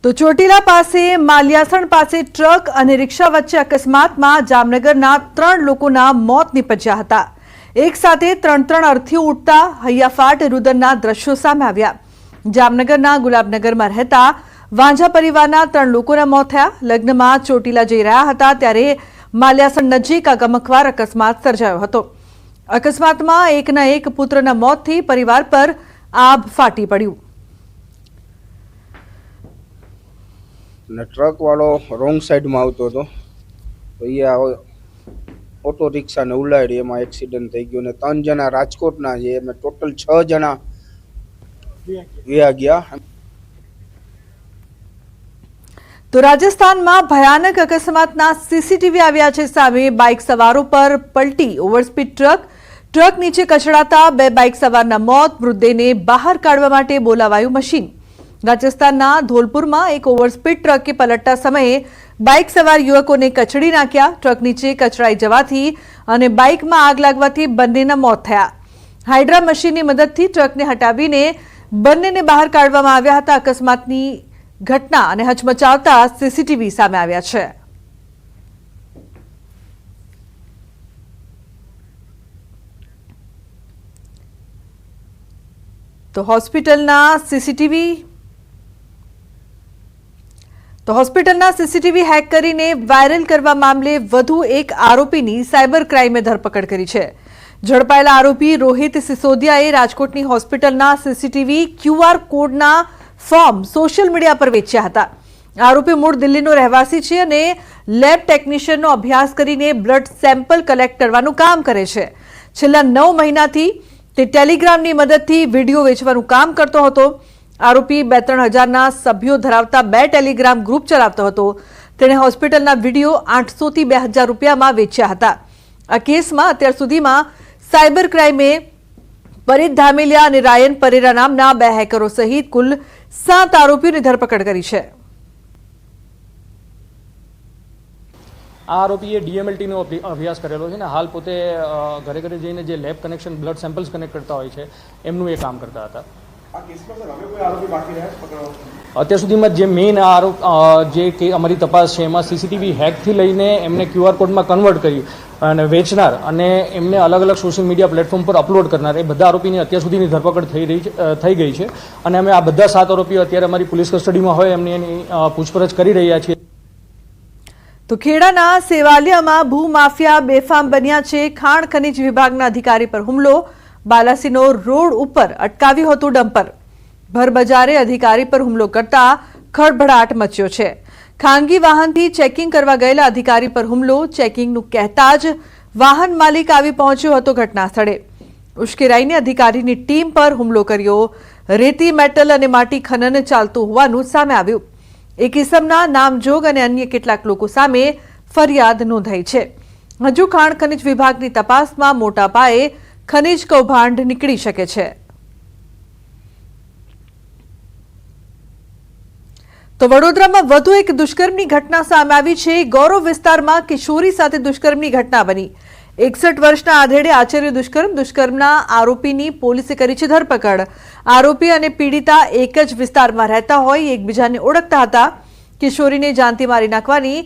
તો ચોટીલા પાસે માલિયાસણ પાસે ટ્રક અને રિક્ષા વચ્ચે અકસ્માતમાં જામનગરના 3 લોકોના મોત નીપજ્યા હતા। એક સાથે ત્રણ અર્થીઓ ઉડતા હૈયાફાટ રુદનના દ્રશ્યો સામે આવ્યા। જામનગરના ગુલાબનગરમાં રહેતા વાંઝા પરિવારના 3 લોકોના મોત થયા। લગ્નમાં ચોટીલા જઈ રહ્યા હતા ત્યારે માલિયાસણ નજીક આ ગમખ્વાર અકસ્માત સર્જાયો હતો। અકસ્માતમાં એકના એક પુત્રના મોતથી પરિવાર પર આભ ફાટી પડ્યું। ट्रक वालों रोंग साइड में आवतो तो ये ऑटो रिक्शा ने उलाड़ी एम एक्सीडेंट थी गयो ने 3 जना राजकोटना छे एम टोटल 6 जना वया गया। तो राजस्थान में भयानक अकस्मातना सीसीटीवी आव्या छे सामे। बाइक सवारों पर पलटी ओवरस्पीड ट्रक नीचे कचड़ाता 2 बाइक सवारना मौत। मृतदेहने बहार काढवा माटे बोलावायुं मशीन। राजस्थानना धोलपुर में एक ओवरस्पीड ट्रक के पलटता समय बाइक सवार युवकों ने कचड़ी नाख्या। ट्रक नीचे कचड़ाई जवाथी अने बाइक में आग लागवाथी बंनेना मौत थया। हाइड्रा मशीननी मददथी ट्रक ने हटावीने बंनेने बहार काढवामां आव्या हता। अकस्मातनी घटना अने हचमचावता सीसीटीवी सामे आव्या छे। तो હોસ્પિટલના સીસીટીવી હેક કરીને વાયરલ કરવા મામલે વધુ એક આરોપીની સાયબર ક્રાઇમે ધરપકડ કરી છે। ઝડપાયેલા આરોપી રોહિત સિસોદિયાએ રાજકોટની હોસ્પિટલના સીસીટીવી ક્યુઆર કોડના ફોર્મ સોશિયલ મીડિયા પર વેચ્યા હતા। આરોપી મૂળ દિલ્હીનો રહેવાસી છે અને લેબ ટેકનિશિયનનો અભ્યાસ કરીને બ્લડ સેમ્પલ કલેક્ટ કરવાનું કામ કરે છે। છેલ્લા 9 મહિનાથી તે ટેલિગ્રામની મદદથી વિડીયો વેચવાનું કામ કરતો હતો। આરોપી 2-3 હજારના સભ્યો ધરાવતા 2 ટેલિગ્રામ ગ્રુપ ચલાવતો હતો। તેણે હોસ્પિટલના વિડીયો 800 થી 2000 રૂપિયામાં વેચ્યા હતા। આ કેસમાં અત્યાર સુધીમાં સાયબર ક્રાઇમે પરિત ધામેલિયા અને રાયન પરેરા નામના 2 હેકરો સહિત કુલ 7 આરોપીઓની ધરપકડ કરી છે। આ આરોપીએ ડીએમએલટી નો અભ્યાસ કરેલો છે ને હાલ પોતે ઘરે ઘરે જઈને જે lab connection blood samples connect કરતા હોય છે એમનું એ કામ કરતા હતા। આ કેસમાં સર હવે કોઈ આરોપી બાકી રહ્યા છે પકડવા? અત્યાર સુધીમાં જે મેઇન આરોપ જે કે અમારી તપાસ છે એમાં સીસીટીવી હેકથી લઈને એમને ક્યુઆર કોડમાં કન્વર્ટ કર્યું અને વેચનાર અને એમને અલગ અલગ સોશિયલ મીડિયા પ્લેટફોર્મ પર અપલોડ કરનાર એ બધા આરોપીની અત્યાર સુધીની ધરપકડ થઈ ગઈ છે અને અમે આ બધા 7 આરોપીઓ અત્યારે અમારી પોલીસ કસ્ટડીમાં હોય એની પૂછપરછ કરી રહ્યા છીએ। तो खेड़ाना सेवालियामां भूमाफिया बेफाम बन्या छे। खाण खनिज विभागना अधिकारी पर हुमलो। बालासीनो रोड उपर अटकाव्यो हतो डम्पर। भरबजारे अधिकारी पर हुमलो करता खळभळाट मच्यो छे। खानगी वाहनथी चेकिंग करवा गयेला अधिकारी पर हुमलो। चेकिंगनुं कहेता ज वाहन मालिक आवी पहोंच्यो हतो घटनास्थळे। उश्केराईने अधिकारीनी टीम पर हुमलो कर्यो। रेती मेटल अने माटी खनन चालतुं होवानुं सामे आव्युं। एक इसमना नामजोग अने अन्य કેટલાક લોકો સામે ફરિયાદ નોંધાઈ છે। હજુ ખાણ ખનિજ વિભાગની તપાસમાં મોટા પાયે ખનિજ કૌભાંડ નીકળી શકે છે। તો વડોદરામાં વધુ એક દુષ્કર્મની ઘટના સામે આવી છે। ગૌરવ વિસ્તારમાં કિશોરી સાથે દુષ્કર્મની ઘટના બની। 61 વર્ષના આધેડે આચર્ય દુષ્કર્મના આરોપીની પોલીસે કરી છે ધરપકડ। આરોપી અને પીડિતા એક જ વિસ્તારમાં રહેતા હોય એકબીજાને ઓળખતા હતા। કિશોરીને જાનથી મારી નાખવાની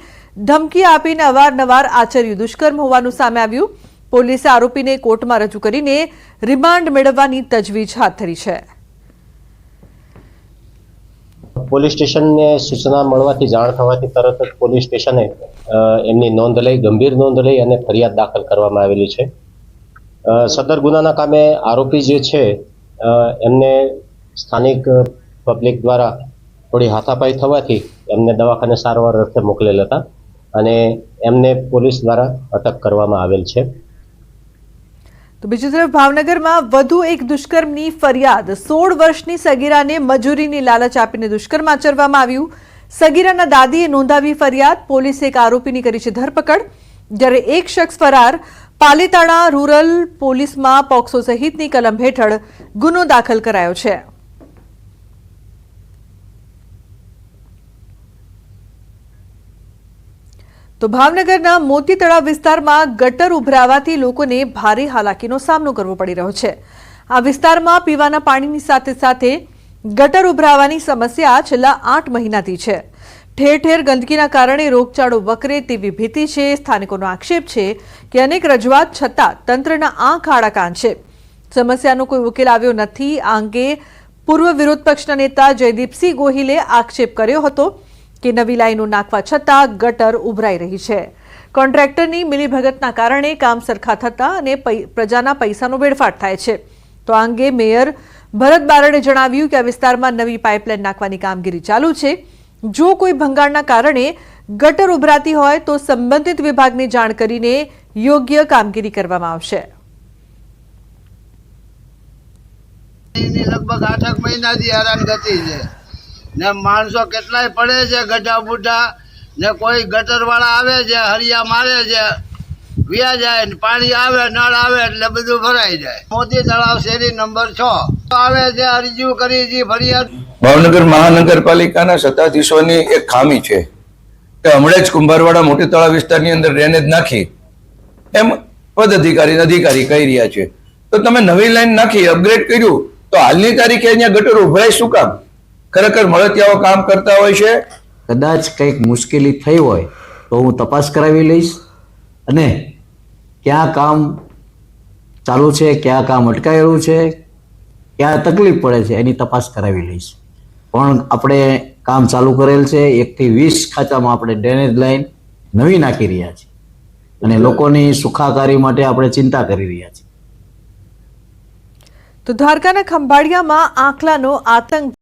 ધમકી આપીને અવારનવાર આચર્ય દુષ્કર્મ હોવાનું સામે આવ્યું। પોલીસે આરોપીને કોર્ટમાં રજૂ કરીને રિમાન્ડ મેળવવાની તજવીજ હાથ ધરી છે। પોલીસ સ્ટેશનને સૂચના મળવાથી જાણ થવાથી તરત જ પોલીસ સ્ટેશને એમની નોંધ લઈ ગંભીર નોંધ લઈ અને ફરિયાદ દાખલ કરવામાં આવેલી છે। સદર ગુનાના કામે આરોપી જે છે એમને સ્થાનિક પબ્લિક દ્વારા થોડી હાથાપાઈ થવાથી એમને દવાખાને સારવાર અર્થે મોકલેલ હતા અને એમને પોલીસ દ્વારા અટક કરવામાં આવેલ છે। तो बीजी तरफ भावनगर में વધુ एक दुष्कर्मनी फरियाद। 16 वर्षनी सगीराने मजूरीनी लालच आपीने दुष्कर्म आचरवामां आव्युं। सगीराना दादीए नोंधावी फरियाद। पोलीसे एक आरोपीनी करी छे धरपकड। ज्यारे एक शख्स फरार। पालीताणा रूरल पोलीसमां पोक्सो सहितनी कलम हेठळ गुनो दाखल करायो छे। तो भावनगरना मोती तळाव विस्तारमां गटर उभरावाथी लोकोने भारे हालाकीनो सामनो करवो पड़ी रह्यो छे। आ विस्तारमां पीवाना पाणीनी साथे साथे ગટર ઉભરાવાની સમસ્યા છેલ્લા 8 મહિનાથી છે. ઠેર ઠેર ગંદકીના કારણે રોગચાળો વકરે તેવી ભીતિ છે. સ્થાનિકોનો આક્ષેપ છે કે અનેક રજૂઆત છતાં તંત્રના આંખ આડા કાન છે. સમસ્યાનો કોઈ ઉકેલ આવ્યો નથી. આ અંગે પૂર્વ વિરોધ પક્ષના નેતા જયદીપસિંહ ગોહિલે આક્ષેપ કર્યો હતો કે નવી લાઈનો નાખવા છતાં ગટર ઉભરાઈ રહી છે. કોન્ટ્રાક્ટરની મિલીભગતના કારણે કામ સરખા થતા અને પ્રજાના પૈસાનો વેડફાટ થાય છે. તો આ અંગે મેયર ભરત બારડે જણાવ્યું કે આ વિસ્તારમાં નવી પાઇપલાઇન નાખવાની કામગીરી ચાલુ છે. જો કોઈ ભંગાણના કારણે ગટર ઉભરાતી હોય તો સંબંધિત વિભાગને જાણ કરીને યોગ્ય કામગીરી કરવામાં આવશે. લગભગ 8 મહિનાથી હેરાનગતિ છે ને માણસો કેટલાય પડે છે ગઢા બુઢા ને કોઈ ગટર વાળા આવે છે હરિયા મારે છે વ્યા જાય ને પાણી આવે નળ આવે એટલે બધું ભરાઈ જાય. મોતી તળાવ શેરી નંબર 6 આવે છે અરજી કરી છે ફરિયાદ. ભાવનગર મહાનગરપાલિકાના સત્તાધીશોની એક ખામી છે કે હમણાં જ કુંભારવાડા મોટી તળાવ વિસ્તારની અંદર ડ્રેનેજ નાખી એમ પદ અધિકારી કહી રહ્યા છે. તો તમે નવી લાઈન નાખી અપગ્રેડ કર્યું તો હાલની તારીખે અહીંયા ગટર ઉભરાય શું કામ? ખરેખર મળતિયાઓ કામ કરતા હોય છે. કદાચ કંઈક મુશ્કેલી થઈ હોય તો હું તપાસ કરાવી લઈશ અને ક્યાં કામ ચાલુ છે, ક્યાં કામ અટકાયેલું છે, ક્યાં તકલીફ પડે છે એની તપાસ કરાવી લઈશ. પણ આપણે કામ ચાલુ કરેલ છે. 1 થી 20 ખાંચામાં આપણે ડ્રેનેજ લાઈન નવી નાખી રહ્યા છીએ અને લોકોની સુખાકારી માટે આપણે ચિંતા કરી રહ્યા છીએ. તો દ્વારકાના ખંભાળિયામાં આંખલાનો આતંક